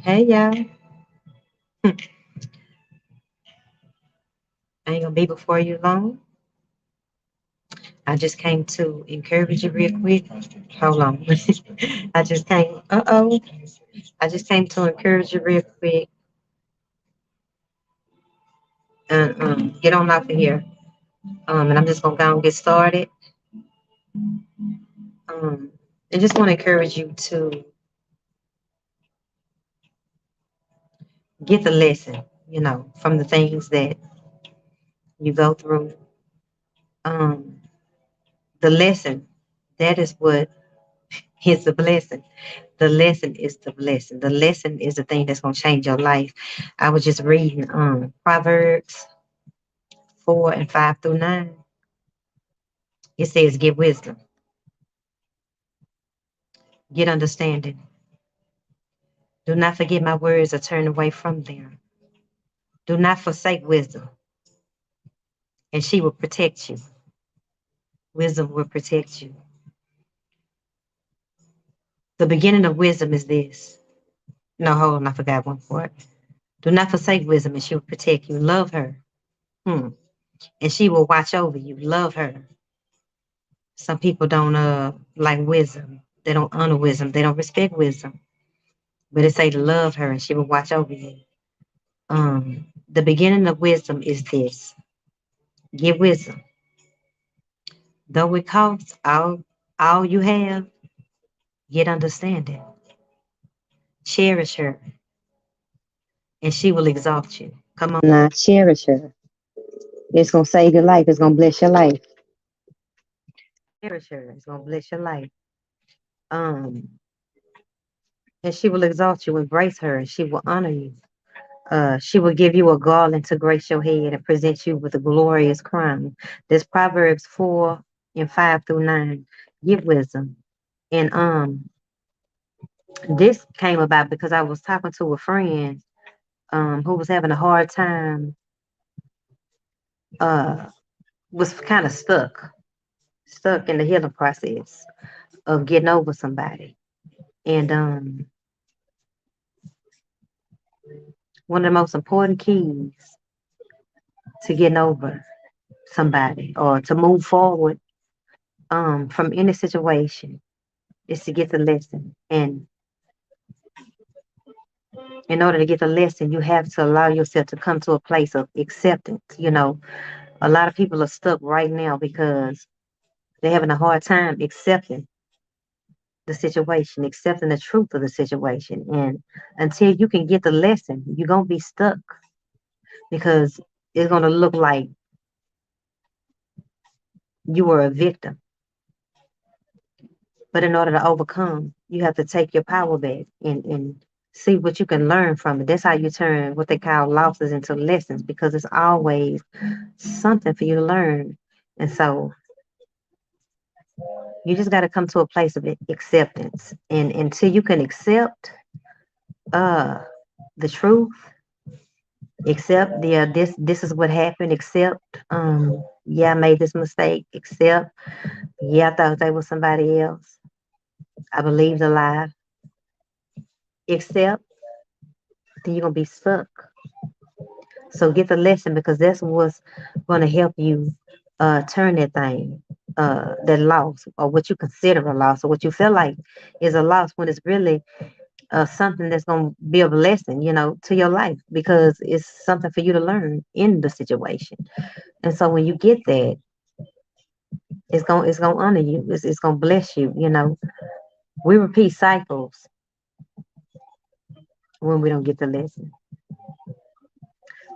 Hey y'all, I ain't gonna be before you long. I just came to encourage you real quick. Hold on. I just came to encourage you real quick and get on off of here. And I'm just gonna go and get started. Um, I just want to encourage you to get the lesson, from the things that you go through. Um, the lesson, that is what is the blessing. The lesson is the blessing. The lesson is the thing that's gonna change your life. I was just reading Proverbs 4 and 5 through 9. It says, "Get wisdom, get understanding. Do not forget my words or turn away from them. Do not forsake wisdom, and she will protect you. Wisdom will protect you. The beginning of wisdom is this." No, hold on, I forgot one part. "Do not forsake wisdom, and she will protect you. Love her, and she will watch over you. Love her." Some people don't like wisdom. They don't honor wisdom. They don't respect wisdom. But it say to love her and she will watch over you. The beginning of wisdom is this. Get wisdom. Though it costs all you have, get understanding. Cherish her and she will exalt you. Come on now, cherish her. It's gonna save your life. It's gonna bless your life. Cherish her. It's gonna bless your life. Um, and she will exalt you. Embrace her and she will honor you. She will give you a garland to grace your head and present you with a glorious crown. This Proverbs 4 and 5 through 9. Give wisdom. And this came about because I was talking to a friend who was having a hard time, uh, was kind of stuck in the healing process of getting over somebody. And one of the most important keys to getting over somebody or to move forward from any situation is to get the lesson. And in order to get the lesson, you have to allow yourself to come to a place of acceptance. A lot of people are stuck right now because they're having a hard time accepting the situation, accepting the truth of the situation. And until you can get the lesson, you're going to be stuck because it's going to look like you were a victim. But in order to overcome, you have to take your power back and see what you can learn from it. That's how you turn what they call losses into lessons because it's always something for you to learn. And so you just got to come to a place of acceptance. And until you can accept uh, the truth, accept this is what happened, accept yeah, I made this mistake, accept yeah, I thought they was somebody else. I believed a lie. Accept, then you're gonna be stuck. So get the lesson because that's what's gonna help you turn that thing, that loss, or what you consider a loss, or what you feel like is a loss when it's really something that's gonna be a blessing, to your life because it's something for you to learn in the situation. And so when you get that, it's gonna honor you. It's gonna bless you. We repeat cycles when we don't get the lesson.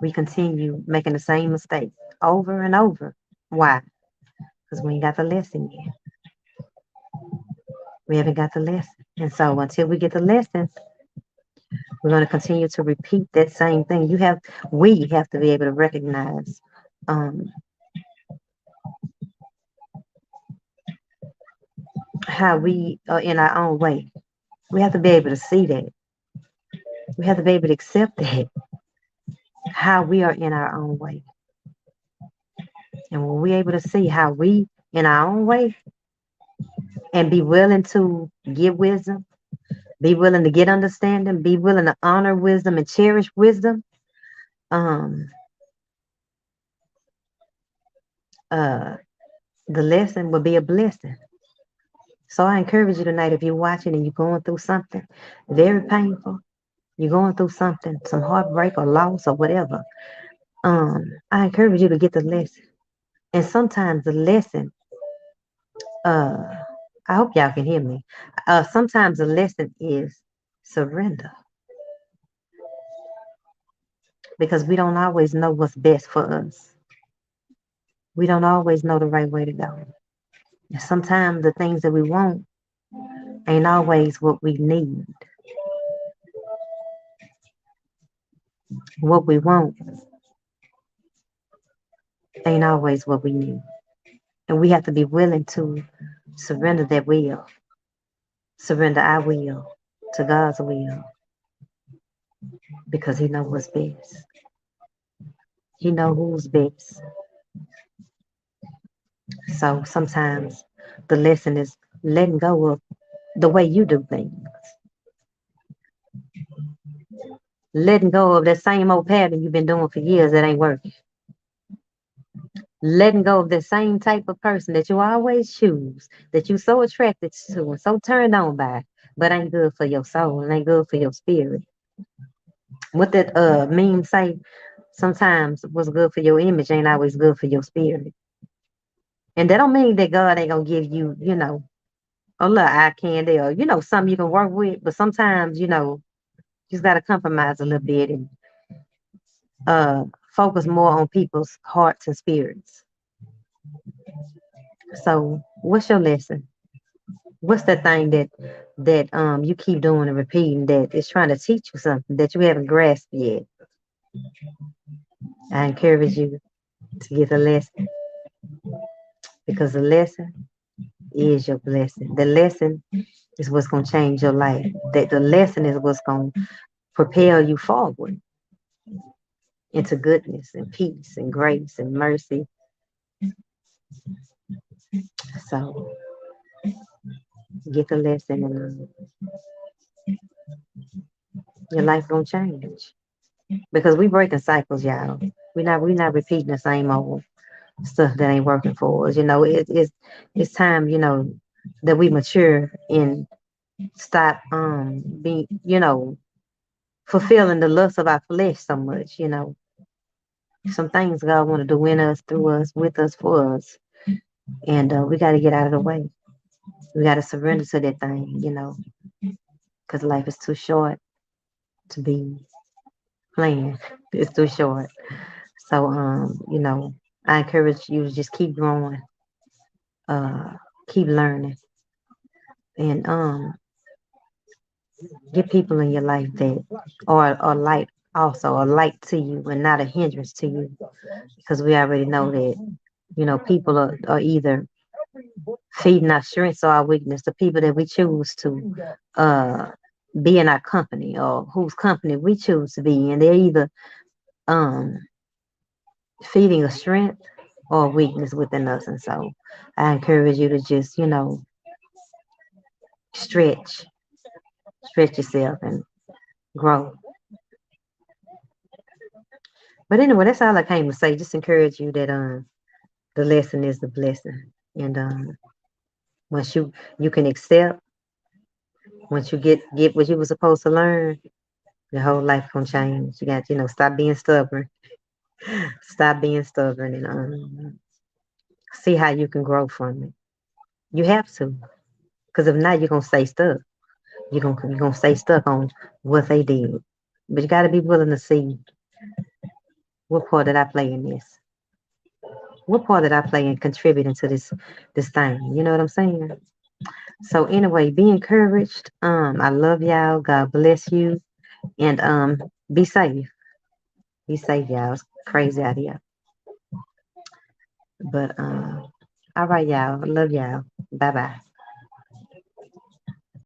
We continue making the same mistake over and over. Why? Because we ain't got the lesson yet. We haven't got the lesson. And so until we get the lesson, we're going to continue to repeat that same thing. We have to be able to recognize um, how we are in our own way. We have to be able to see that. We have to be able to accept that, how we are in our own way. And when we're able to see how we in our own way and be willing to give wisdom, Be willing to get understanding. Be willing to honor wisdom and cherish wisdom. Um, uh, the lesson will be a blessing. So I encourage you tonight, if you're watching and you're going through something very painful, you're going through something, some heartbreak or loss or whatever, I encourage you to get the lesson. And sometimes the lesson, uh, I hope y'all can hear me. Sometimes the lesson is surrender because we don't always know what's best for us. We don't always know the right way to go. And sometimes the things that we want ain't always what we need. What we want ain't always what we need. And we have to be willing to surrender that will, surrender our will to God's will because He knows what's best. He knows who's best. So sometimes the lesson is letting go of the way you do things, letting go of that same old pattern you've been doing for years that ain't working, letting go of the same type of person that you always choose, that you're so attracted to and so turned on by, but ain't good for your soul and ain't good for your spirit. What that meme say? Sometimes what's good for your image ain't always good for your spirit. And that don't mean that God ain't gonna give you, a little eye candy or, something you can work with. But sometimes, you just gotta compromise a little bit and uh focus more on people's hearts and spirits. So what's your lesson? What's that thing that you keep doing and repeating that is trying to teach you something that you haven't grasped yet? I encourage you to get the lesson because the lesson is your blessing. The lesson is what's going to change your life. That the lesson is what's going to propel you forward into goodness and peace and grace and mercy. So get the lesson and your life gonna change because we breaking cycles, y'all. We not repeating the same old stuff that ain't working for us. It's time that we mature and stop being fulfilling the lust of our flesh so much. Some things God want to do in us, through us, with us, for us, and we got to get out of the way. We got to surrender to that thing, because life is too short to be playing. It's too short. So, I encourage you to just keep growing, uh, keep learning, and get people in your life that are light, also a light to you and not a hindrance to you, because we already know that people are either feeding our strengths or our weakness. The people that we choose to uh be in our company or whose company we choose to be in, they're either um feeding a strength or a weakness within us. And so I encourage you to just stretch stretch yourself and grow. But anyway, that's all I came to say. Just encourage you that the lesson is the blessing. And once you can accept, once you get what you were supposed to learn, your whole life gonna change. You got stop being stubborn. Stop being stubborn and see how you can grow from it. You have to, because if not, you're gonna stay stuck. You're gonna stay stuck on what they did. But you gotta be willing to see what part did I play in this. What part did I play in contributing to this thing? You know what I'm saying? So anyway, be encouraged. I love y'all. God bless you, and be safe. Be safe, y'all. It's crazy out here. But all right, y'all. Love y'all. Bye bye.